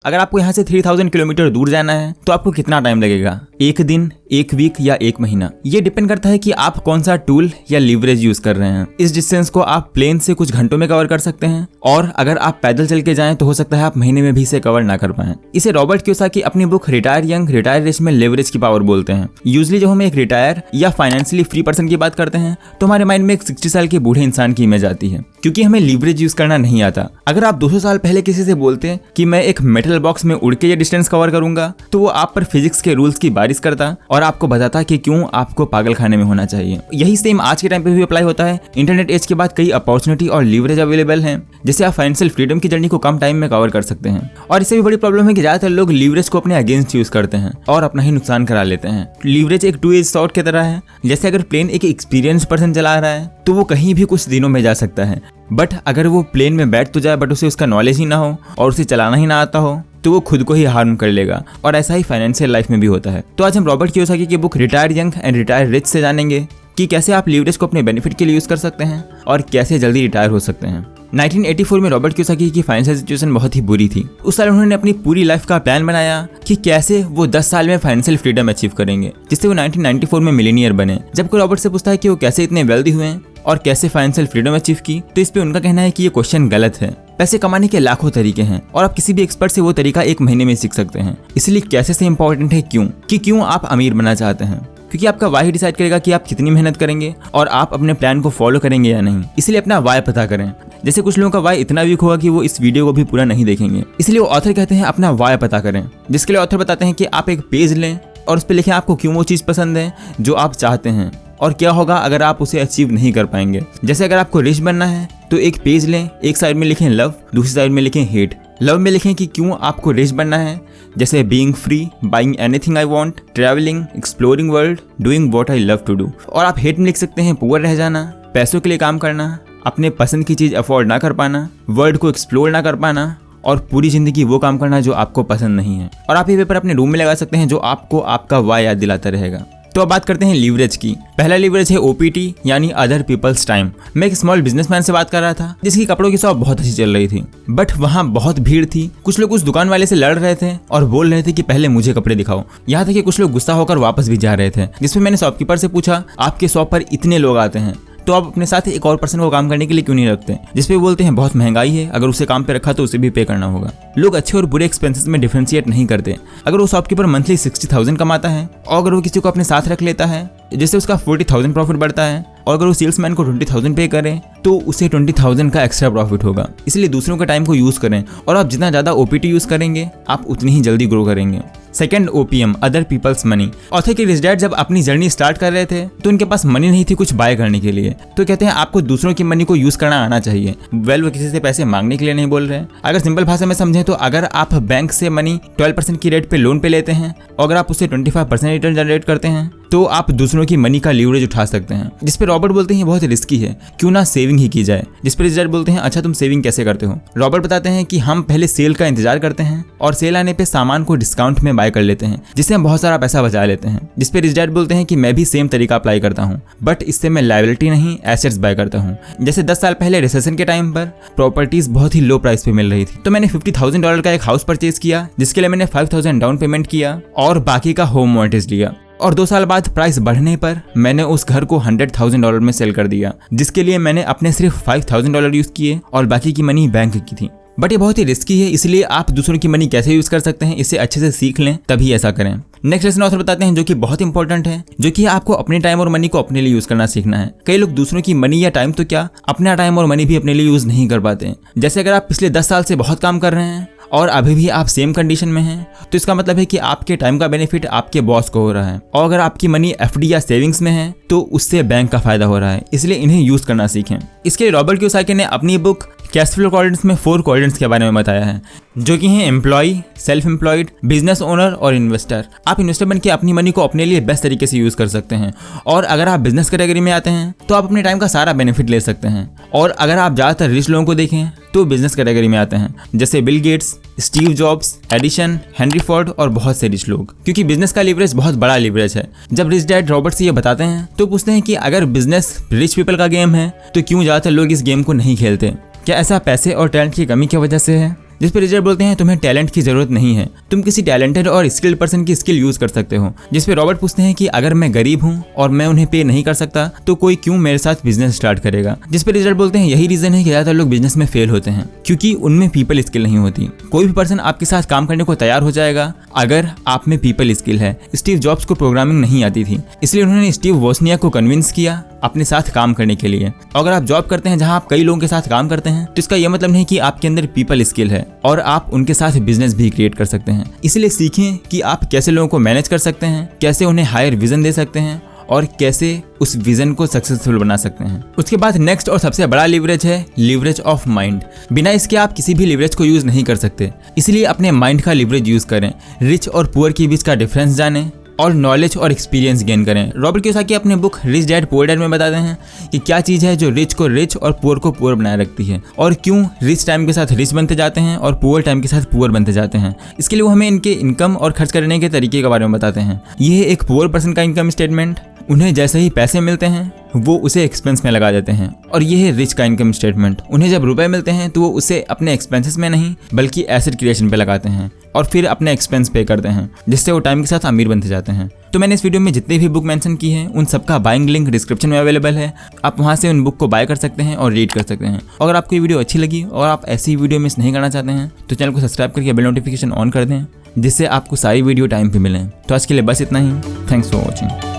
अगर आपको यहाँ से 3000 किलोमीटर दूर जाना है तो आपको कितना टाइम लगेगा? एक दिन, एक वीक या एक महीना? ये डिपेंड करता है कि आप कौन सा टूल या लीवरेज यूज कर रहे हैं। इस डिस्टेंस को आप प्लेन से कुछ घंटों में कवर कर सकते हैं और अगर आप पैदल चल के जाएं तो हो सकता है आप महीने में भी इसे कवर ना कर पाएं। इसे रॉबर्ट कियोसाकी अपनी book retire young retire rich में लेवरेज की पावर बोलते हैं। यूजली जब हम एक रिटायर या फाइनेंशियली फ्री पर्सन की बात करते हैं तो हमारे माइंड में एक 60 साल के बूढ़े इंसान की इमेज आती है, क्योंकि हमें लीवरेज यूज करना नहीं आता। अगर आप 200 साल पहले किसी से बोलते कि मैं एक मेटल बॉक्स में उड़ के ये डिस्टेंस कवर करूंगा तो वो आप पर फिजिक्स के रूल्स की बारिश करता और आपको बताता कि क्यों आपको पागल खाने में होना चाहिए। यही सेम आज के टाइम पे भी अप्लाई होता है। इंटरनेट एज के बाद कई अपॉर्चुनिटी और लीवरेज अवेलेबल हैं, जिससे आप फाइनेंशियल फ्रीडम की जर्नी को कम टाइम में कवर कर सकते हैं। और इससे भी बड़ी प्रॉब्लम है कि ज्यादातर लोग लीवरेज को अपने अगेंस्ट यूज करते हैं और अपना ही नुकसान करा लेते हैं। लीवरेज एक टू एज सॉर्ड की तरह है। जैसे अगर प्लेन एक एक्सपीरियंस पर्सन चला रहा है तो वो कहीं भी कुछ दिनों में जा सकता है, बट अगर वो प्लेन में बैठ तो जाए बट उसे उसका नॉलेज ही ना हो और उसे चलाना ही ना आता हो तो वो खुद को ही हार्म कर लेगा। और ऐसा ही फाइनेंशियल लाइफ में भी होता है। तो आज हम रॉबर्ट कियोसाकी की book retire young and retire rich से जानेंगे कि कैसे आप लीवरेज को अपने बेनिफिट के लिए यूज कर सकते हैं और कैसे जल्दी रिटायर हो सकते हैं। 1984 में रॉबर्ट कियोसाकी की फाइनेंशियल सिचुएशन बहुत ही बुरी थी। उस साल उन्होंने अपनी पूरी लाइफ का प्लान बनाया कि कैसे वो 10 साल में फाइनेंशियल फ्रीडम अचीव करेंगे, जिससे वो 1994 में मिलीनियर बने। जब कोई रॉबर्ट से पूछता है कि वो कैसे इतने वेल्दी हुए और कैसे फाइनेंशियल फ्रीडम अचीव की, तो इस पे उनका कहना है कि ये क्वेश्चन गलत है। पैसे कमाने के लाखों तरीके हैं और आप किसी भी एक्सपर्ट से वो तरीका एक महीने में सीख सकते हैं। इसलिए कैसे से इंपॉर्टेंट है क्यों आप अमीर बनना चाहते हैं, क्योंकि आपका वाई डिसाइड करेगा कि आप कितनी मेहनत करेंगे और आप अपने प्लान को फॉलो करेंगे या नहीं। इसलिए अपना वाई पता करें। जैसे कुछ लोगों का वाई इतना वीक होगा कि वो इस वीडियो को भी पूरा नहीं देखेंगे, इसलिए वो ऑथर कहते हैं अपना वाई पता करें। जिसके लिए ऑथर बताते हैं कि आप एक पेज लें और उस पर लिखें आपको क्यों वो चीज़ पसंद है जो आप चाहते हैं और क्या होगा अगर आप उसे अचीव नहीं कर पाएंगे। जैसे अगर आपको रिच बनना है तो एक पेज लें, एक साइड में लिखें लव, दूसरी साइड में लिखें हेट। लव में लिखें कि क्यों आपको रिच बनना है, जैसे being free, buying anything I want, travelling, exploring world, doing what I love to do. और आप हेट में लिख सकते हैं पुअर रह जाना, पैसों के लिए काम करना, अपने पसंद की चीज़ अफोर्ड ना कर पाना, वर्ल्ड को एक्सप्लोर ना कर पाना और पूरी जिंदगी वो काम करना जो आपको पसंद नहीं है। और आप ये पेपर अपने रूम में लगा सकते हैं जो आपको आपका वाई याद दिलाता रहेगा। तो अब बात करते हैं लीवरेज की। पहला लीवरेज है ओपीटी यानी अदर पीपल्स टाइम। मैं एक स्मॉल बिजनेसमैन से बात कर रहा था जिसकी कपड़ों की शॉप बहुत अच्छी चल रही थी, बट वहाँ बहुत भीड़ थी। कुछ लोग उस दुकान वाले से लड़ रहे थे और बोल रहे थे कि पहले मुझे कपड़े दिखाओ। यहाँ तक कि कुछ लोग गुस्सा होकर वापस भी जा रहे थे, जिसमें मैंने शॉपकीपर से पूछा आपके शॉप पर इतने लोग आते हैं तो आप अपने साथ एक और पर्सन को काम करने के लिए क्यों नहीं रखते? जिसपे बोलते हैं बहुत महंगाई है, अगर उसे काम पे रखा तो उसे भी पे करना होगा। लोग अच्छे और बुरे एक्सपेंसेस में डिफरेंशिएट नहीं करते। अगर वो शॉपकीपर मंथली 60,000 कमाता है और अगर वो किसी को अपने साथ रख लेता है जिससे उसका 40,000 प्रॉफिट बढ़ता है और अगर वो सेल्समैन को 20,000 पे करे तो उसे 20,000 का एक्स्ट्रा प्रॉफिट होगा। इसलिए दूसरों के टाइम को यूज करें और आप जितना ज्यादा ओपीटी यूज करेंगे आप उतनी ही जल्दी ग्रो करेंगे। Second OPM other people's money. Author के रिच डैड जब अपनी जर्नी स्टार्ट कर रहे थे तो उनके पास मनी नहीं थी कुछ बाय करने के लिए, तो कहते हैं आपको दूसरों की मनी को यूज करना आना चाहिए। वो किसी से पैसे मांगने के लिए नहीं बोल रहे हैं। अगर सिंपल भाषा में समझें तो अगर आप बैंक से मनी 12% की रेट पे लोन पे लेते हैं और अगर आप उससे 25% रिटर्न जनरेट करते हैं तो आप दूसरों की मनी का लीवरेज उठा सकते हैं। जिस पे रॉबर्ट बोलते हैं बहुत रिस्की है, क्यों ना सेविंग ही की जाए। जिस पे रिच डैड बोलते हैं अच्छा तुम सेविंग कैसे करते हो? रॉबर्ट बताते हैं कि हम पहले सेल का इंतजार करते हैं और सेल आने पे सामान को डिस्काउंट में बाय कर लेते हैं जिससे हम बहुत सारा पैसा बचा लेते हैं। जिस पे रिच डैड बोलते हैं कि मैं भी सेम तरीका अप्लाई करता हूँ, बट इससे मैं लायबिलिटी नहीं एसेट्स बाय करता हूँ। जैसे 10 साल पहले रिसेशन के टाइम पर प्रॉपर्टीज बहुत ही लो प्राइस पे मिल रही थी, तो मैंने $50,000 का एक हाउस परचेज किया जिसके लिए मैंने 5,000 डाउन पेमेंट किया और बाकी का होम मॉर्टगेज लिया। और 2 साल बाद प्राइस बढ़ने पर मैंने उस घर को $100,000 में सेल कर दिया, जिसके लिए मैंने अपने सिर्फ $5,000 यूज किए और बाकी की मनी बैंक की थी। बट ये बहुत ही रिस्की है, इसलिए आप दूसरों की मनी कैसे यूज कर सकते हैं इसे अच्छे से सीख लें, तभी ऐसा करें। नेक्स्ट लेसन ऑथर बताते हैं जो कि बहुत इंपॉर्टेंट है, जो कि आपको अपने टाइम और मनी को अपने लिए यूज करना सीखना है। कई लोग दूसरों की मनी या टाइम तो क्या अपना टाइम और मनी भी अपने लिए यूज नहीं कर पाते। जैसे अगर आप पिछले 10 साल से बहुत काम कर रहे हैं और अभी भी आप सेम कंडीशन में हैं तो इसका मतलब है कि आपके टाइम का बेनिफिट आपके बॉस को हो रहा है और अगर आपकी मनी एफडी या सेविंग्स में है तो उससे बैंक का फायदा हो रहा है। इसलिए इन्हें यूज करना सीखें। इसके लिए रॉबर्ट कियोसाकी ने अपनी बुक कैश फ्लो क्वाड्रेंट्स में 4 क्वाड्रेंट्स के बारे में बताया है, जो कि हैं employee, self employed, business owner और इन्वेस्टर। आप इन्वेस्टर बन के अपनी मनी को अपने लिए बेस्ट तरीके से यूज कर सकते हैं और अगर आप बिजनेस कैटेगरी में आते हैं तो आप अपने टाइम का सारा बेनिफिट ले सकते हैं। और अगर आप ज्यादातर रिच लोगों को देखें तो बिजनेस कैटेगरी में आते हैं, जैसे Bill Gates, Steve jobs, Edison, Henry Ford और बहुत से रिच लोग, क्योंकि बिजनेस का लीवरेज बहुत बड़ा लीवरेज है। जब रिच डैड रॉबर्ट से ये बताते हैं तो पूछते हैं कि अगर बिजनेस रिच पीपल का गेम है तो क्यों ज्यादातर लोग इस गेम को नहीं खेलते? क्या ऐसा पैसे और टैलेंट की कमी की वजह से है? जिस पे रिचर्ड बोलते हैं तुम्हें टैलेंट की जरूरत नहीं है, तुम किसी टैलेंटेड और स्किल्ड पर्सन की स्किल यूज कर सकते हो। जिस पे रॉबर्ट पूछते हैं कि अगर मैं गरीब हूँ और मैं उन्हें पे नहीं कर सकता तो कोई क्यों मेरे साथ बिजनेस स्टार्ट करेगा। जिस पे रिचर्ड बोलते हैं यही रीजन है कि ज्यादातर लोग बिजनेस में फेल होते हैं, क्योंकि उनमें पीपल स्किल नहीं होती। कोई भी पर्सन आपके साथ काम करने को तैयार हो जाएगा अगर आप में पीपल स्किल है। स्टीव जॉब्स को प्रोग्रामिंग नहीं आती थी, इसलिए उन्होंने स्टीव वोजनियाक को कन्विंस किया अपने साथ काम करने के लिए। अगर आप जॉब करते हैं जहां आप कई लोगों के साथ काम करते हैं तो इसका यह मतलब नहीं कि आपके अंदर पीपल स्किल है और आप उनके साथ बिजनेस भी क्रिएट कर सकते हैं। इसलिए सीखें कि आप कैसे लोगों को मैनेज कर सकते हैं, कैसे उन्हें हायर विजन दे सकते हैं और कैसे उस विजन को सक्सेसफुल बना सकते हैं। उसके बाद नेक्स्ट और सबसे बड़ा लिवरेज है लिवरेज ऑफ माइंड। बिना इसके आप किसी भी लिवरेज को यूज नहीं कर सकते, इसलिए अपने माइंड का लिवरेज यूज करें। रिच और पुअर के बीच का डिफरेंस जानें और नॉलेज और एक्सपीरियंस गेन करें। रॉबर्ट कियोसाकी अपने book rich dad poor dad में बताते हैं कि क्या चीज़ है जो रिच को रिच और पुअर को पुअर बनाए रखती है और क्यों रिच टाइम के साथ रिच बनते जाते हैं और पुअर टाइम के साथ पुअर बनते जाते हैं। इसके लिए वो हमें इनके इनकम और खर्च करने के तरीके के बारे में बताते हैं। ये है एक पुअर पर्सन का इनकम स्टेटमेंट। उन्हें जैसे ही पैसे मिलते हैं वो उसे एक्सपेंस में लगा देते हैं। और ये है रिच का इनकम स्टेटमेंट। उन्हें जब रुपए मिलते हैं तो वो उसे अपने एक्सपेंसेस में नहीं बल्कि एसेट क्रिएशन पे लगाते हैं और फिर अपने एक्सपेंस पे करते हैं, जिससे वो टाइम के साथ अमीर बनते जाते हैं। तो मैंने इस वीडियो में जितने भी बुक मेंशन की हैं उन सबका बाइंग लिंक डिस्क्रिप्शन में अवेलेबल है। आप वहां से उन बुक को बाय कर सकते हैं और रीड कर सकते हैं। अगर आपको ये वीडियो अच्छी लगी और आप ऐसी वीडियो मिस नहीं करना चाहते हैं तो चैनल को सब्सक्राइब करके बेल नोटिफिकेशन ऑन कर दें, जिससे आपको सारी वीडियो टाइम पे मिलें। तो आज के लिए बस इतना ही। Thanks for watching.